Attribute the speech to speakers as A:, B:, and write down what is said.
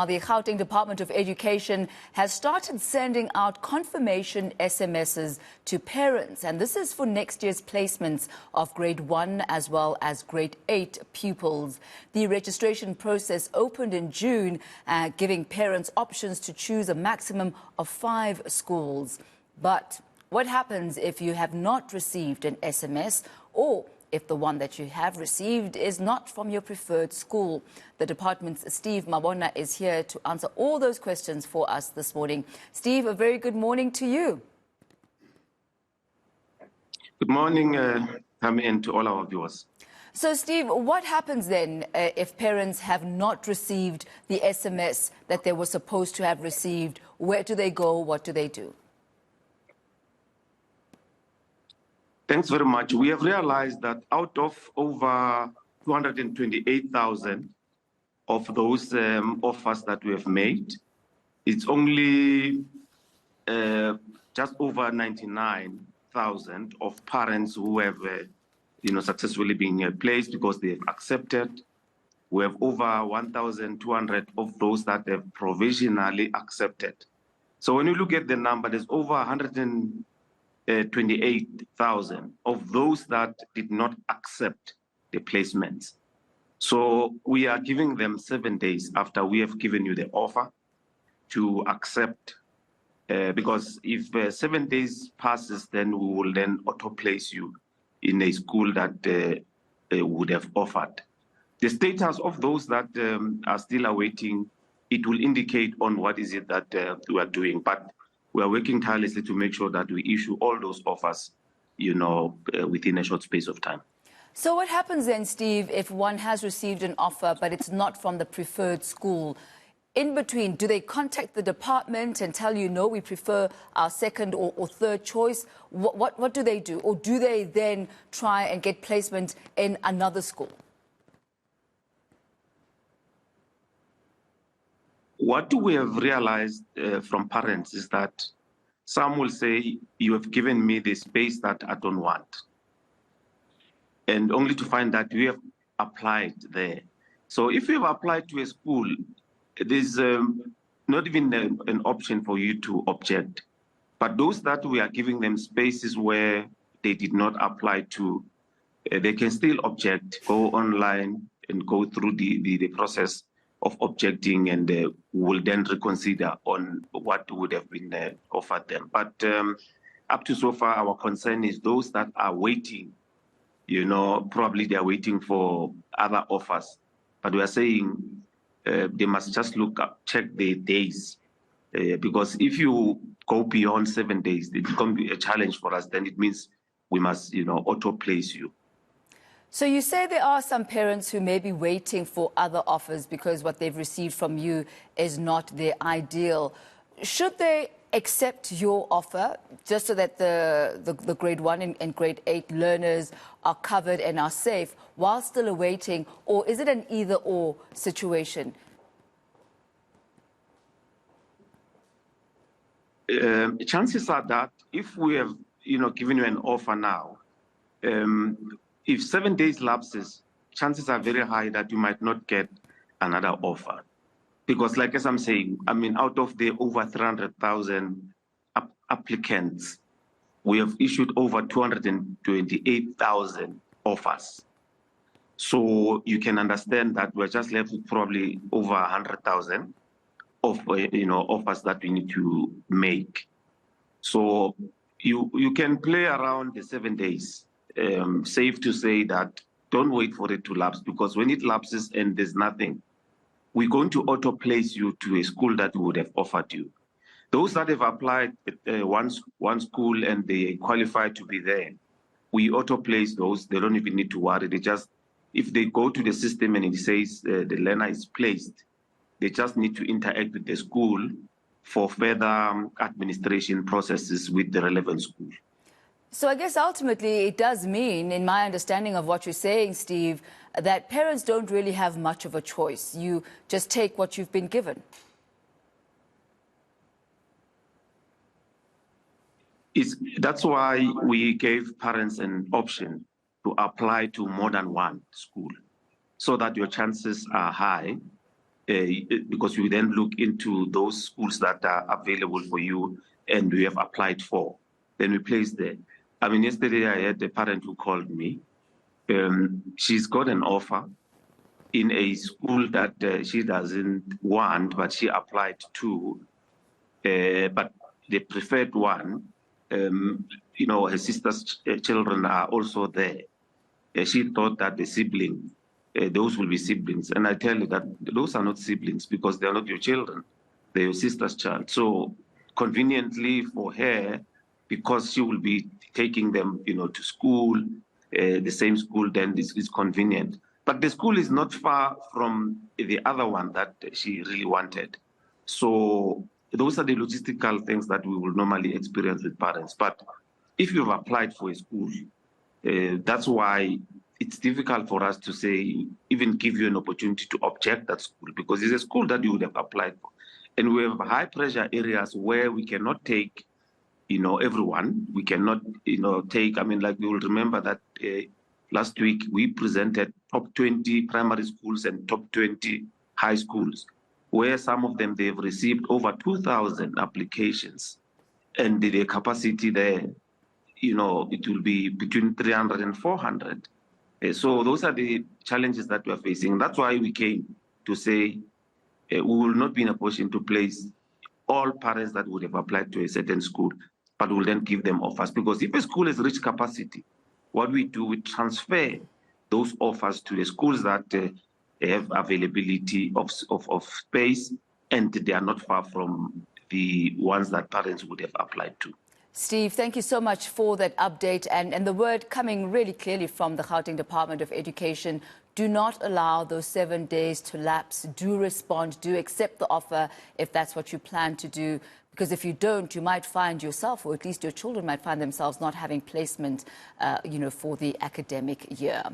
A: The Gauteng Department of Education has started sending out confirmation SMSs to parents, and this is for next year's placements of grade 1 as well as grade 8 pupils. The registration process opened in June, giving parents options to choose a maximum of 5 schools. But what happens if you have not received an SMS, or if the one that you have received is not from your preferred school? The department's Steve Mabona is here to answer all those questions for us this morning. Steve, a very good morning to you.
B: Good morning, Tammy, and to all our viewers.
A: So, Steve, what happens then if parents have not received the SMS that they were supposed to have received? Where do they go? What do they do?
B: Thanks very much. We have realized that out of over 228,000 of those offers that we have made, it's only just over 99,000 of parents who have successfully been placed because they have accepted. We have over 1,200 of those that have provisionally accepted. So when you look at the number, there's over 128,000 of those that did not accept the placements. So we are giving them 7 days after we have given you the offer to accept, because if 7 days passes, then we will then auto-place you in a school that would have offered. The status of those that are still awaiting, it will indicate on what is it that we are doing. But we are working tirelessly to make sure that we issue all those offers, within a short space of time.
A: So what happens then, Steve, if one has received an offer, but it's not from the preferred school? In between, do they contact the department and tell you, no, we prefer our second or third choice? What do they do? Or do they then try and get placement in another school?
B: What we have realized from parents is that some will say, you have given me the space that I don't want, and only to find that we have applied there. So if you have applied to a school, there's not even an option for you to object. But those that we are giving them spaces where they did not apply to, they can still object, go online and go through the process of objecting, and will then reconsider on what would have been offered them. But up to so far, our concern is those that are waiting, probably they are waiting for other offers. But we are saying they must just check the days, because if you go beyond 7 days, it becomes a challenge for us. Then it means we must, auto-place you.
A: So you say there are some parents who may be waiting for other offers because what they've received from you is not their ideal. Should they accept your offer just so that the grade 1 and grade 8 learners are covered and are safe while still awaiting, or is it an either-or situation?
B: Chances are that if we have, given you an offer now, if 7 days lapses, chances are very high that you might not get another offer. Because like as I'm saying, out of the over 300,000 applicants, we have issued over 228,000 offers. So you can understand that we're just left with probably over 100,000 of offers that we need to make. So you can play around the 7 days. Safe to say that don't wait for it to lapse, because when it lapses and there's nothing, we're going to auto-place you to a school that would have offered you. Those that have applied at one school and they qualify to be there, we auto-place those. They don't even need to worry. If they go to the system and it says the learner is placed, they just need to interact with the school for further administration processes with the relevant school.
A: So I guess ultimately it does mean, in my understanding of what you're saying, Steve, that parents don't really have much of a choice. You just take what you've been given.
B: That's why we gave parents an option to apply to more than one school, so that your chances are high because we then look into those schools that are available for you and we have applied for. Then we place there. I mean, yesterday I had a parent who called me. She's got an offer in a school that she doesn't want, but she applied to. But the preferred one, her sister's children are also there. She thought that the sibling, those will be siblings. And I tell you that those are not siblings because they're not your children. They're your sister's child. So conveniently for her, because she will be taking them, to school, the same school, then this is convenient. But the school is not far from the other one that she really wanted. So those are the logistical things that we will normally experience with parents. But if you've applied for a school, that's why it's difficult for us to say, even give you an opportunity to object that school, because it's a school that you would have applied for. And we have high pressure areas where we cannot take, everyone. We cannot, take, like you will remember that last week we presented top 20 primary schools and top 20 high schools, where some of them, they've received over 2,000 applications. And the capacity there, it will be between 300 and 400. So those are the challenges that we are facing. That's why we came to say we will not be in a position to place all parents that would have applied to a certain school, but we'll then give them offers. Because if a school has reached capacity, what we do, we transfer those offers to the schools that have availability of space, and they are not far from the ones that parents would have applied to.
A: Steve, thank you so much for that update. And the word coming really clearly from the Gauteng Department of Education: do not allow those 7 days to lapse. Do respond. Do accept the offer if that's what you plan to do. Because if you don't, you might find yourself, or at least your children might find themselves not having placement, for the academic year.